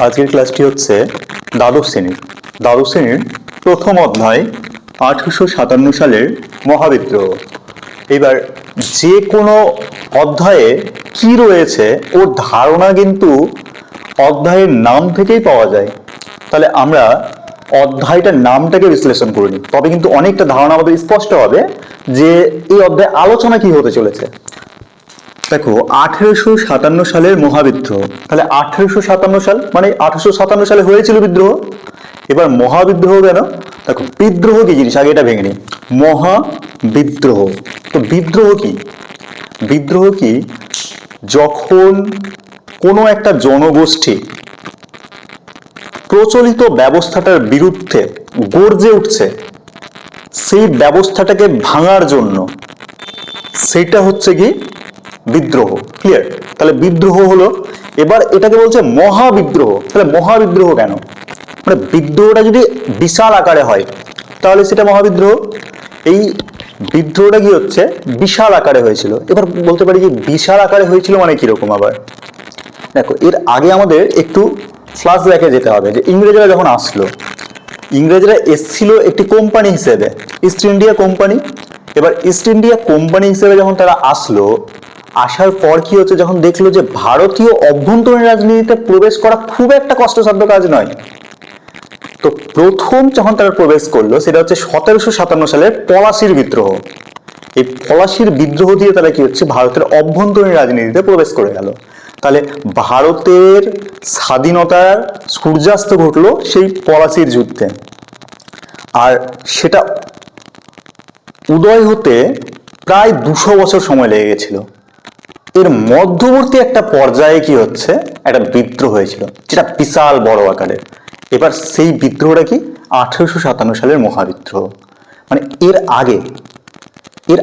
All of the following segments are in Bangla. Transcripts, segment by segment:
আজকের ক্লাসটি হচ্ছে দ্বাদশ শ্রেণীর প্রথম অধ্যায় 1857 সালের মহাবিদ্রোহ। এবার যে কোনো অধ্যায়ে কি রয়েছে ওর ধারণা কিন্তু অধ্যায়ের নাম থেকেই পাওয়া যায়। তাহলে আমরা অধ্যায়টার নামটাকে বিশ্লেষণ করে নিই, তবে কিন্তু অনেকটা ধারণা আমাদের স্পষ্ট হবে যে এই অধ্যায়ে আলোচনা কি হতে চলেছে। দেখো 1857 সালের মহাবিদ্রোহ, তাহলে 1857 সাল মানে 1857 সালে হয়েছিল বিদ্রোহ। এবার মহাবিদ্রোহ কেন? দেখো বিদ্রোহ কি জিনিস আগে এটা ভেঙে নিই। মহাবিদ্রোহ, তো বিদ্রোহ কি? বিদ্রোহ কি? যখন কোনো একটা জনগোষ্ঠী প্রচলিত ব্যবস্থাটার বিরুদ্ধে গর্জে উঠছে, সেই ব্যবস্থাটাকে ভাঙার জন্য, সেটা হচ্ছে কি বিদ্রোহ। ক্লিয়ার? তাহলে বিদ্রোহ হলো, এবার এটাকে বলছে মহাবিদ্রোহ। তাহলে মহাবিদ্রোহ কেন? মানে বিদ্রোহটা যদি বিশাল আকারে হয় তাহলে সেটা মহাবিদ্রোহ। এই বিদ্রোহটা কি হচ্ছে বিশাল আকারে হয়েছিল। এবার বলতে পারি যে বিশাল আকারে হয়েছিল মানে কিরকম? আবার দেখো এর আগে আমাদের একটু ফ্ল্যাশব্যাকে যেতে হবে যে ইংরেজরা যখন আসলো, ইংরেজরা এসছিল একটি কোম্পানি হিসেবে, ইস্ট ইন্ডিয়া কোম্পানি। এবার ইস্ট ইন্ডিয়া কোম্পানি হিসেবে যখন তারা আসলো, আসার পর কি হচ্ছে, যখন দেখলো যে ভারতীয় অভ্যন্তরীণ রাজনীতিতে প্রবেশ করা খুব একটা কষ্টসাধ্য কাজ নয়, তো প্রথম যখন তারা প্রবেশ করলো সেটা হচ্ছে 1757 সালের পলাশির বিদ্রোহ। এই পলাশির বিদ্রোহ দিয়ে তারা কি হচ্ছে ভারতের অভ্যন্তরীণ রাজনীতিতে প্রবেশ করে গেল। তাহলে ভারতের স্বাধীনতার সূর্যাস্ত ঘটলো সেই পলাশির যুদ্ধে, আর সেটা উদয় হতে প্রায় 200 বছর সময় লেগে গেছিল। এর মধ্যবর্তী একটা পর্যায়ে কি হচ্ছে, একটা বিদ্রোহ হয়েছিল যেটা বিশাল বড় আকারের। এবার সেই বিদ্রোহটা কি 1857 সালের মহাবিদ্রোহ। মানে এর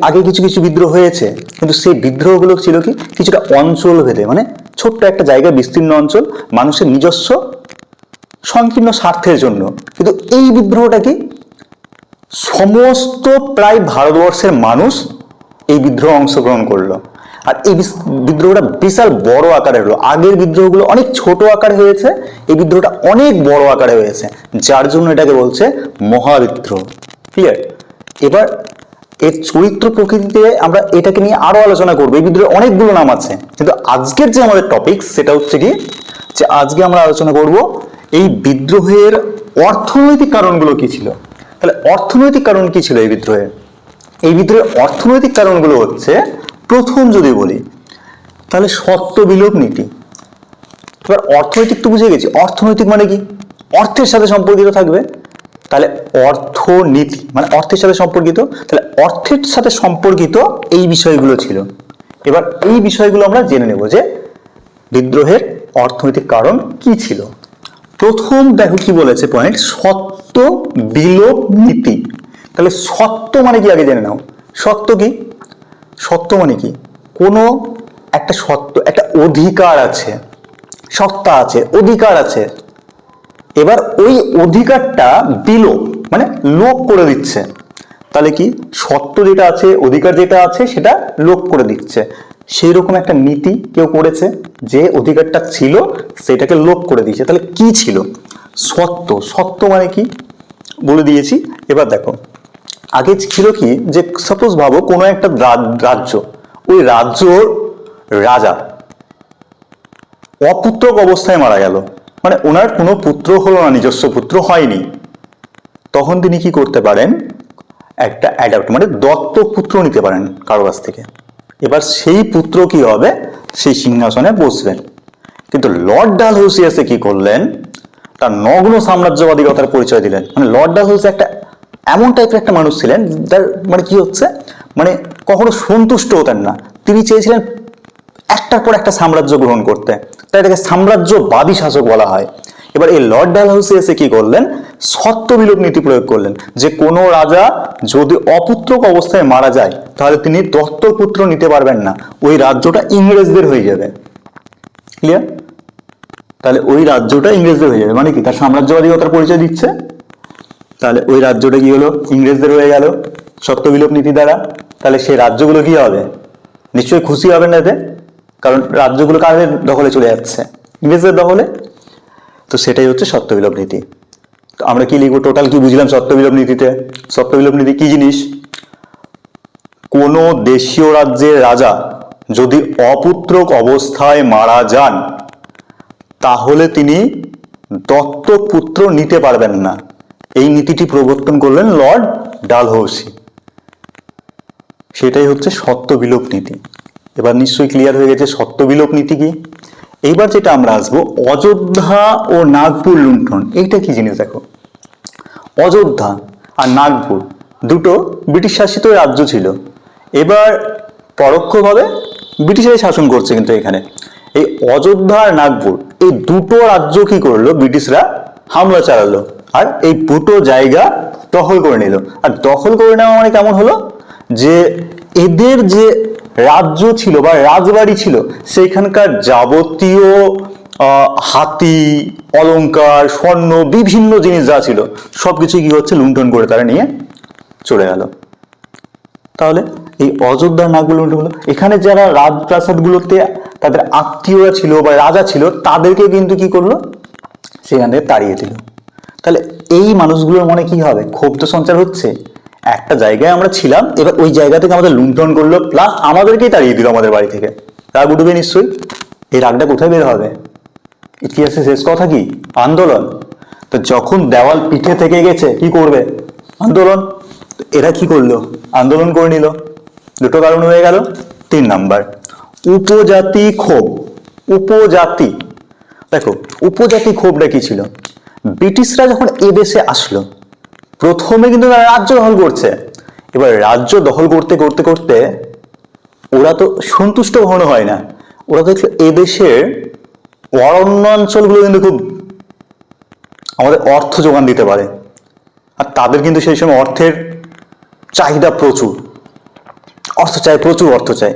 আগে কিছু কিছু বিদ্রোহ হয়েছে, কিন্তু সেই বিদ্রোহগুলো ছিল কি কিছুটা অঞ্চল ভেদে, মানে ছোট্ট একটা জায়গায় বিস্তীর্ণ অঞ্চল, মানুষের নিজস্ব সংকীর্ণ স্বার্থের জন্য। কিন্তু এই বিদ্রোহটা কি সমস্ত প্রায় ভারতবর্ষের মানুষ এই বিদ্রোহ অংশগ্রহণ করলো, আর এই বিদ্রোহটা বিশাল বড় আকারে হলো। আগের বিদ্রোহগুলো অনেক ছোট আকারে হয়েছে, এই বিদ্রোহটা অনেক বড় আকারে হয়েছে, যার জন্য এটাকে বলছে মহাবিদ্রোহ। ক্লিয়ার? এবার এর চরিত্র প্রকৃতিতে আমরা এটাকে নিয়ে আরো আলোচনা করবো। এই বিদ্রোহের অনেকগুলো নাম আছে, কিন্তু আজকের যে আমাদের টপিক সেটা হচ্ছে কি, যে আজকে আমরা আলোচনা করব এই বিদ্রোহের অর্থনৈতিক কারণগুলো কি ছিল। তাহলে অর্থনৈতিক কারণ কি ছিল এই বিদ্রোহের? এই বিদ্রোহের অর্থনৈতিক কারণগুলো হচ্ছে, প্রথম যদি বলি তাহলে সত্ত্ব বিলোপ নীতি। এবার অর্থনৈতিক তো বুঝে গেছি, অর্থনৈতিক মানে কি অর্থের সাথে সম্পর্কিত থাকবে, তাহলে অর্থনীতি মানে অর্থের সাথে সম্পর্কিত, তাহলে অর্থের সাথে সম্পর্কিত এই বিষয়গুলো ছিল। এবার এই বিষয়গুলো আমরা জেনে নেব যে বিদ্রোহের অর্থনৈতিক কারণ কি ছিল। প্রথম দেখো কি বলেছে পয়েন্ট, সত্ত্ব বিলোপ নীতি। তাহলে সত্ত্ব মানে কি আগে জেনে নাও। সত্ত্ব কি? সত্ত্ব মানে কি কোনো একটা সত্ত্ব, একটা অধিকার আছে, সত্তা আছে, অধিকার আছে। এবার ওই অধিকারটা বিলোপ মানে লোপ করে দিচ্ছে। তাহলে কি সত্ত্ব যেটা আছে, অধিকার যেটা আছে সেটা লোপ করে দিচ্ছে। সেই রকম একটা নীতি কেউ করেছে, যে অধিকারটা ছিল সেটাকে লোপ করে দিয়েছে। তাহলে কি ছিল সত্ত্ব? সত্ত্ব মানে কি বলে দিয়েছি। এবার দেখো আগে ছিল কি, যে সাপোজ ভাবো কোনো একটা রাজ্য, ওই রাজ্যর রাজা অপুত্রক অবস্থায় মারা গেল, মানে ওনার কোনো পুত্র হলো না, নিজস্ব পুত্র হয়নি। তখন তিনি কি করতে পারেন, একটা অ্যাডাপ্ট মানে দত্তক পুত্র নিতে পারেন কারো কাছ থেকে। এবার সেই পুত্র কি হবে, সেই সিংহাসনে বসবেন। কিন্তু লর্ড ডালহৌসি কি করলেন, তার নগ্ন সাম্রাজ্যবাদিকতার পরিচয় দিলেন। মানে লর্ড ডালহৌসি একটা এমন টাইপের একটা মানুষ ছিলেন, যার মানে কি হচ্ছে, মানে কখনো সন্তুষ্ট হতেন না। তিনি চেয়েছিলেন একটার পর একটা সাম্রাজ্য গ্রহণ করতে, তাই এটাকে সাম্রাজ্যবাদী শাসক বলা হয়। এবার এই লর্ড ডালহৌসি কি করলেন, সত্ত্ব বিলোপ নীতি প্রয়োগ করলেন, যে কোনো রাজা যদি অপুত্রক অবস্থায় মারা যায় তাহলে তিনি দত্তক পুত্র নিতে পারবেন না, ওই রাজ্যটা ইংরেজদের হয়ে যাবে। ক্লিয়ার? তাহলে ওই রাজ্যটা ইংরেজদের হয়ে যাবে, মানে কি তার সাম্রাজ্যবাদিকতার পরিচয় দিচ্ছে। তাহলে ওই রাজ্যটা কি হলো, ইংরেজদের হয়ে গেল সত্ত্ব বিলোপ নীতি দ্বারা। তাহলে সেই রাজ্যগুলো কি হবে, নিশ্চয়ই খুশি হবেন না এতে, কারণ রাজ্যগুলো কাদের দখলে চলে যাচ্ছে, ইংরেজদের দখলে। তো সেটাই হচ্ছে সত্যবিলোপ নীতি। তো আমরা কি লিখবো, টোটাল কি বুঝলাম সত্যবিলোপ নীতিতে? সত্যবিলোপ নীতি কি জিনিস? কোনো দেশীয় রাজ্যের রাজা যদি অপুত্রক অবস্থায় মারা যান তাহলে তিনি দত্তক পুত্র নিতে পারবেন না। এই নীতিটি প্রবর্তন করলেন লর্ড ডালহৌসি। সেটাই হচ্ছে সত্যবিলোপ নীতি। এবার নিশ্চয়ই ক্লিয়ার হয়ে গেছে সত্যবিলোপ নীতি কি। এইবার যেটা আমরা আসবো, অযোধ্যা ও নাগপুর লুণ্ঠন। এইটা কি জিনিস দেখো, অযোধ্যা আর নাগপুর দুটো ব্রিটিশ শাসিত রাজ্য ছিল। এবার পরোক্ষভাবে ব্রিটিশরাই শাসন করছে, কিন্তু এখানে এই অযোধ্যা আর নাগপুর এই দুটো রাজ্য কি করলো, ব্রিটিশরা হামলা চালালো আর এই দুটো জায়গা দখল করে নিল। আর দখল করে নেওয়া মানে কেমন হলো, যে এদের যে রাজ্য ছিল বা রাজবাড়ি ছিল সেইখানকার যাবতীয় হাতি, অলংকার, স্বর্ণ, বিভিন্ন জিনিস যা ছিল সবকিছু কি হচ্ছে, লুণ্ঠন করে তারা নিয়ে চলে গেল। তাহলে এই অযোধ্যা নাগপুর লুণ্ঠন হলো। এখানে যারা রাজপ্রাসাদ গুলোতে তাদের আত্মীয়রা ছিল বা রাজা ছিল তাদেরকে কিন্তু কি করলো, সেখান থেকে তাড়িয়ে দিল। তাহলে এই মানুষগুলোর মনে কি হবে, ক্ষোভ তো সঞ্চার হচ্ছে। একটা জায়গায় আমরা ছিলাম, এবার ওই জায়গা থেকে আমাদের লুণ্ঠন করলো, প্লাস আমাদেরকেই তাড়িয়ে দিল আমাদের বাড়ি থেকে। রাগ উঠবে নিশ্চয়ই। এই রাগটা কোথায় বের হবে? ইতিহাসের শেষ কথা কি, আন্দোলন। তো যখন দেওয়াল পিঠে থেকে গেছে কি করবে, আন্দোলন। এরা কি করলো, আন্দোলন করে নিল। দুটো কারণ হয়ে গেল। 3 নাম্বার, উপজাতি ক্ষোভ। উপজাতি, দেখো উপজাতি ক্ষোভটা কি ছিল, ব্রিটিশরা যখন এদেশে আসলো প্রথমে কিন্তু তারা রাজ্য দখল করছে। এবার রাজ্য দখল করতে করতে করতে ওরা তো সন্তুষ্ট কখনো হয় না। ওরা দেখলো এদেশের অরণ্য অঞ্চলগুলো কিন্তু খুব আমাদের অর্থ যোগান দিতে পারে, আর তাদের কিন্তু সেই সময় অর্থের চাহিদা প্রচুর, অর্থ চাই, প্রচুর অর্থ চাই।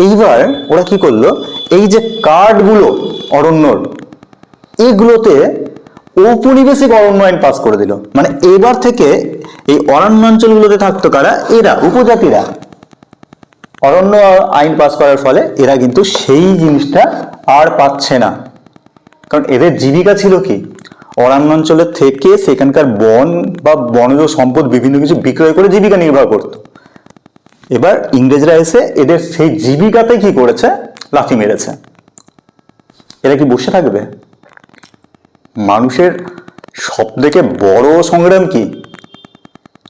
এইবার ওরা কি করলো, এই যে কার্ডগুলো অরণ্যর, এগুলোতে ঔপনিবেশিক অরণ্য আইন পাস করে দিল। মানে এবার থেকে এই অরণ্য অঞ্চলগুলোতে থাকতো কারা, এরা উপজাতিরা। অরণ্য আইন পাস করার ফলে এরা কিন্তু সেই জিনিসটা আর পাচ্ছে না, কারণ এদের জীবিকা ছিল কি, অরণ্যাঞ্চলের থেকে সেখানকার বন বা বনজ সম্পদ বিভিন্ন কিছু বিক্রয় করে জীবিকা নির্বাহ করত। এবার ইংরেজরা এসে এদের সেই জীবিকাতে কি করেছে, লাথি মেরেছে। এরা কি বসে থাকবে? মানুষের সব থেকে বড় সংগ্রাম কি,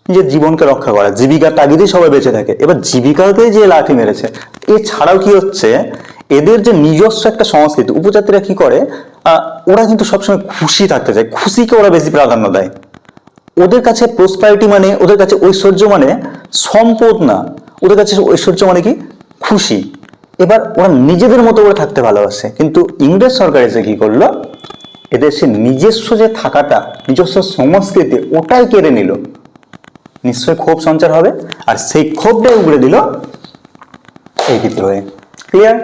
নিজের জীবনকে রক্ষা করা, জীবিকার তাগিদে সবাই বেঁচে থাকে। এবার জীবিকাকে যে লাঠি মেরেছে। এছাড়াও কি হচ্ছে, এদের যে নিজস্ব একটা সংস্কৃতি, উপজাতিরা কি করে, ওরা কিন্তু সবসময় খুশি থাকতে চায়, খুশিকে ওরা বেশি প্রাধান্য দেয়। ওদের কাছে প্রসপারিটি মানে, ওদের কাছে ঐশ্বর্য মানে সম্পদ না, ওদের কাছে ঐশ্বর্য মানে কি, খুশি। এবার ওরা নিজেদের মতো করে থাকতে ভালোবাসে। কিন্তু ইংরেজ সরকার এসে কি করলো, এদের সে নিজস্ব যে থাকাটা, নিজস্ব সংস্কৃতি, ওটাই কেড়ে নিল। নিশ্চয়ই ক্ষোভ সঞ্চার হবে, আর সেই ক্ষোভটাই উগড়ে দিল এই বিদ্রোহে। ক্লিয়ার?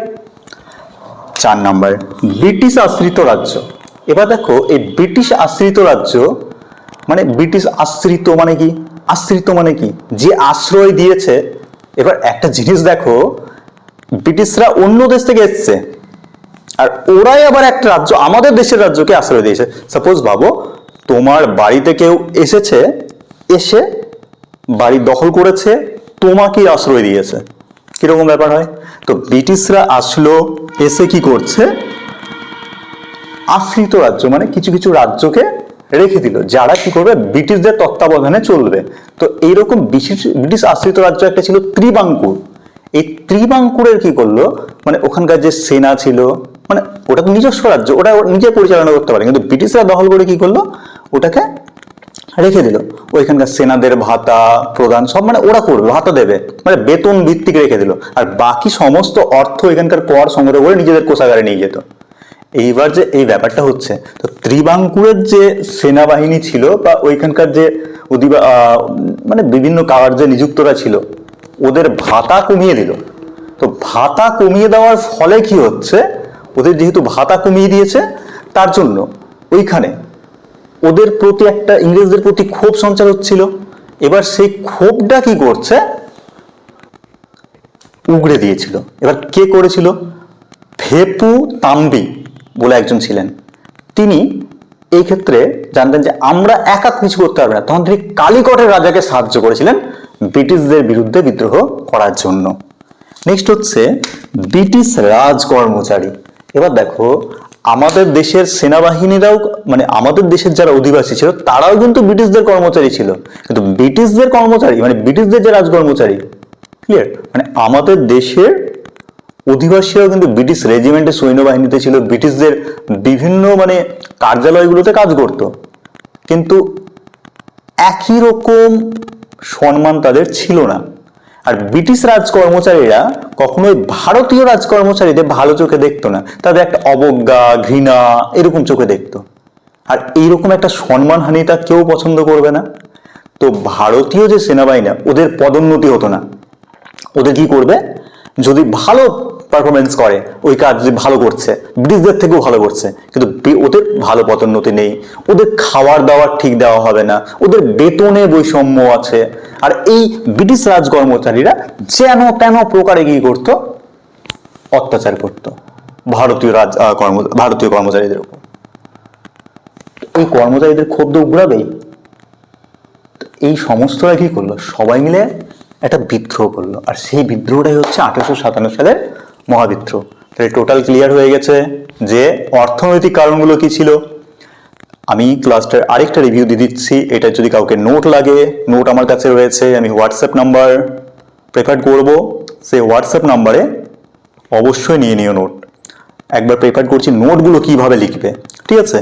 4 নাম্বার, ব্রিটিশ আশ্রিত রাজ্য। এবার দেখো এই ব্রিটিশ আশ্রিত রাজ্য মানে, ব্রিটিশ আশ্রিত মানে কি, আশ্রিত মানে কি, যে আশ্রয় দিয়েছে। এবার একটা জিনিস দেখো, ব্রিটিশরা অন্য দেশ থেকে এসছে আর ওরাই আবার একটা রাজ্য, আমাদের দেশের রাজ্যকে আশ্রয় দিয়েছে। সাপোজ ভাবো তোমার বাড়িতে কেউ এসেছে, এসে বাড়ি দখল করেছে, তোমাকে আশ্রয় দিয়েছে, কিরকম ব্যাপার হয়? তো ব্রিটিশরা আসলো, এসে কি করছে, আশ্রিত রাজ্য মানে কিছু কিছু রাজ্যকে রেখে দিল, যারা কি করবে, ব্রিটিশদের তত্ত্বাবধানে চলবে। তো এইরকম ব্রিটিশ আশ্রিত রাজ্য একটা ছিল ত্রিবাঙ্কুর। এই ত্রিবাঙ্কুরের কি করলো, মানে ওখানকার যে সেনা ছিল, মানে ওটা তো নিজস্ব রাজ্য, ওটা নিজে পরিচালনা করতে পারে, কিন্তু ব্রিটিশরা দখল করে কি করলো, ওটাকে রেখে দিল। ওইখানকার সেনাদের ভাতা প্রদান সব মানে ওরা করবে, ভাতা দেবে, মানে বেতন ভিত্তিক রেখে দিল। আর বাকি সমস্ত অর্থ এখানকার কর সংগ্রহ করে নিজেদের কোষাগারে নিয়ে যেত। এইবার যে এই ব্যাপারটা হচ্ছে, তো ত্রিবাঙ্কুরের যে সেনাবাহিনী ছিল বা ওইখানকার যে মানে বিভিন্ন কার্যে নিযুক্তরা ছিল, ওদের ভাতা কমিয়ে দিল। তো ভাতা কমিয়ে দেওয়ার ফলে কি হচ্ছে, ওদের যেহেতু ভাতা কমিয়ে দিয়েছে, তার জন্য ওইখানে ওদের প্রতি একটা, ইংরেজদের প্রতি ক্ষোভ সঞ্চার হচ্ছিল। এবার সেই ক্ষোভটা কি করছে, উগড়ে দিয়েছিল। এবার কে করেছিল, ভেপু তাম্বি বলে একজন ছিলেন, তিনি এই ক্ষেত্রে জানতেন যে আমরা একা কিছু করতে পারবে না, তখন তিনি কালিকটের রাজাকে সাহায্য করেছিলেন ব্রিটিশদের বিরুদ্ধে বিদ্রোহ করার জন্য। নেক্সট হচ্ছে ব্রিটিশ রাজ কর্মচারী। এবার দেখো, আমাদের দেশের সেনাবাহিনীরাও মানে আমাদের দেশের যারা অধিবাসী ছিল তারাও কিন্তু ব্রিটিশদের কর্মচারী ছিল, কিন্তু ব্রিটিশদের কর্মচারী মানে ব্রিটিশদের যে রাজকর্মচারী, ক্লিয়ার, মানে আমাদের দেশের অধিবাসীরাও কিন্তু ব্রিটিশ রেজিমেন্টের সৈন্যবাহিনীতে ছিল, ব্রিটিশদের বিভিন্ন মানে কার্যালয়গুলোতে কাজ করত, কিন্তু একই রকম সম্মান তাদের ছিল না। আর ব্রিটিশ রাজকর্মচারীরা কখনোই ভারতীয় রাজকর্মচারীদের ভালো চোখে দেখতো না, তাদের একটা অবজ্ঞা ঘৃণা এরকম চোখে দেখতো। আর এইরকম একটা সম্মানহানিটা কেউ পছন্দ করবে না। তো ভারতীয় যে সেনাবাহিনী ওদের পদোন্নতি হতো না, ওদের কি করবে, যদি ভালো পারফরমেন্স করে ওই কাজ যে ভালো করছে ব্রিটিশদের থেকেও ভালো করছে, কিন্তু ওদের ভালো পদোন্নতি নেই, ওদের খাবার দাবার ঠিক দেওয়া হবে না, ওদের বেতনে বৈষম্য আছে। আর এই ব্রিটিশ রাজকর্মচারীরা যেন তেন প্রকারে কি করত, অত্যাচার করত ভারতীয় কর্মচারীদের উপর। এই কর্মচারীদের ক্ষোভ তো উগড়াবেই। এই সমস্তরা কি করলো, সবাই মিলে একটা বিদ্রোহ করলো, আর সেই বিদ্রোহটাই হচ্ছে 1857 সালের মহাবিদ্রোহ। তাহলে টোটাল ক্লিয়ার হয়ে গেছে যে অর্থনৈতিক কারণগুলো কি ছিল। আমি ক্লাসটার আরেকটা রিভিউ দিয়ে দিচ্ছি, এটা যদি কাউকে নোট লাগে, নোট আমার কাছে রয়েছে, আমি হোয়াটসঅ্যাপ নাম্বার প্রেফার করব, সেই হোয়াটসঅ্যাপ নাম্বারে অবশ্যই নিয়ে নিও নোট। একবার প্রেফার করছি নোটগুলো কিভাবে লিখবে, ঠিক আছে,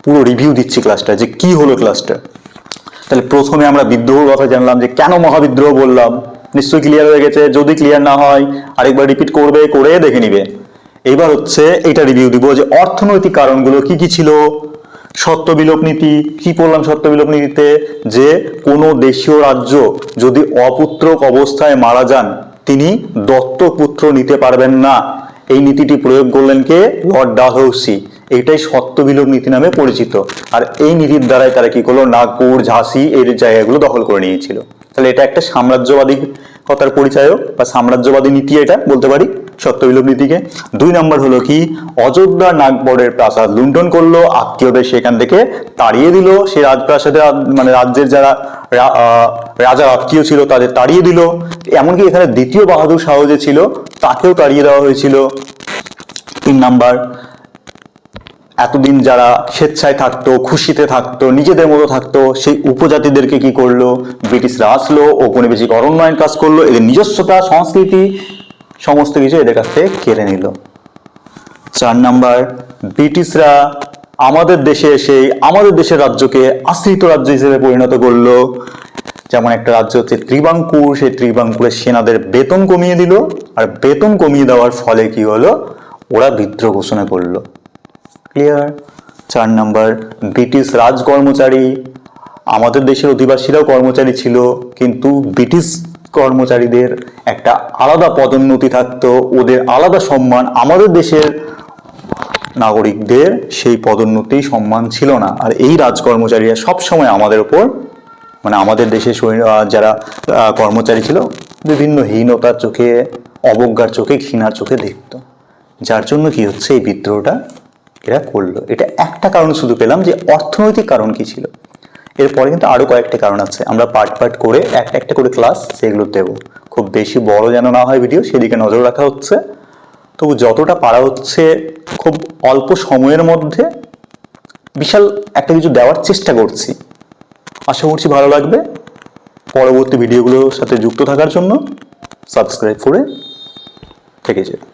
পুরো রিভিউ দিচ্ছি ক্লাসটা যে কি হলো ক্লাসটা। তাহলে প্রথমে আমরা বিদ্রোহের কথা জানলাম, যে কেন মহাবিদ্রোহ বললাম, নিশ্চয়ই ক্লিয়ার হয়ে গেছে। যদি ক্লিয়ার না হয় আরেকবার রিপিট করবে, করে দেখে নিবে। এইবার হচ্ছে এটা রিভিউ দিব যে অর্থনৈতিক কারণগুলো কি কি ছিল। সত্ত্ব বিলোপ নীতি, কি পড়লাম সত্ত্ব বিলোপ নীতিতে, যে কোনো দেশীয় রাজ্য যদি অপুত্রক অবস্থায় মারা যান তিনি দত্তপুত্র নিতে পারবেন না। এই নীতিটি প্রয়োগ করলেন কে, লর্ড ডালহৌসি। এইটাই সত্ত্ব বিলোপ নীতি নামে পরিচিত। আর এই নীতির দ্বারাই তারা কি করলো, নাগপুর ঝাঁসি এই জায়গাগুলো দখল করে নিয়েছিল। তাহলে এটা একটা সাম্রাজ্যবাদী কথার পরিচয়ক বা সাম্রাজ্যবাদী নীতি, এটা বলতে পারি সত্ত্ব বিলোপ নীতিকে। 2 নম্বর হলো কি, অযোধ্যা নাগবরের প্রাসাদ লুণ্ঠন করলো, আত্মীয়দের সেখান থেকে তাড়িয়ে দিল, সেই রাজপ্রাসাদে মানে রাজ্যের যারা রাজার আত্মীয় ছিল তাদের তাড়িয়ে দিল। এমনকি এখানে দ্বিতীয় বাহাদুর শাহ যে ছিল তাকেও তাড়িয়ে দেওয়া হয়েছিল। 3 নাম্বার, এতদিন যারা স্বেচ্ছায় থাকতো, খুশিতে থাকতো, নিজেদের মতো থাকতো, সেই উপজাতিদেরকে কি করলো, ব্রিটিশরা আসলো, ঔপনিবেশিক অরণ্যায়ন কাজ করলো, এদের নিজস্বতা সংস্কৃতি সমস্ত কিছু এদের কাছ থেকে কেড়ে নিল। 4 নাম্বার, ব্রিটিশরা আমাদের দেশে এসে আমাদের দেশের রাজ্যকে আশ্রিত রাজ্য হিসেবে পরিণত করলো। যেমন একটা রাজ্য হচ্ছে ত্রিবাঙ্কুর, সেই ত্রিবাঙ্কুরের সেনাদের বেতন কমিয়ে দিল, আর বেতন কমিয়ে দেওয়ার ফলে কি হলো, ওরা বিদ্রোহ ঘোষণা করলো। ক্লিয়ার। 4 নাম্বার, ব্রিটিশ রাজকর্মচারী, আমাদের দেশের অধিবাসীরাও কর্মচারী ছিল, কিন্তু ব্রিটিশ কর্মচারীদের একটা আলাদা পদোন্নতি থাকতো, ওদের আলাদা সম্মান, আমাদের দেশের নাগরিকদের সেই পদোন্নতি সম্মান ছিল না। আর এই রাজকর্মচারীরা সবসময় আমাদের উপর মানে আমাদের দেশের যারা কর্মচারী ছিল বিভিন্ন হীনতার চোখে, অবজ্ঞার চোখে, ঘৃণার চোখে দেখত, যার জন্য কি হচ্ছে এই বিদ্রোহটা এরা করলো। এটা একটা কারণ শুধু পেলাম যে অর্থনৈতিক কারণ কি ছিল। এরপরে কিন্তু আরো কয়েকটা কারণ আছে, আমরা পার্ট পার্ট করে একটা একটা করে ক্লাস সেগুলো দেবো। খুব বেশি বড় যেন না হয় ভিডিও, সেদিকে নজর রাখা হচ্ছে। তবু যতটা পারা হচ্ছে খুব অল্প সময়ের মধ্যে বিশাল একটা কিছু দেওয়ার চেষ্টা করছি। আশা করছি ভালো লাগবে। পরবর্তী ভিডিওগুলোর সাথে যুক্ত থাকার জন্য সাবস্ক্রাইব করে থেকে যাবে।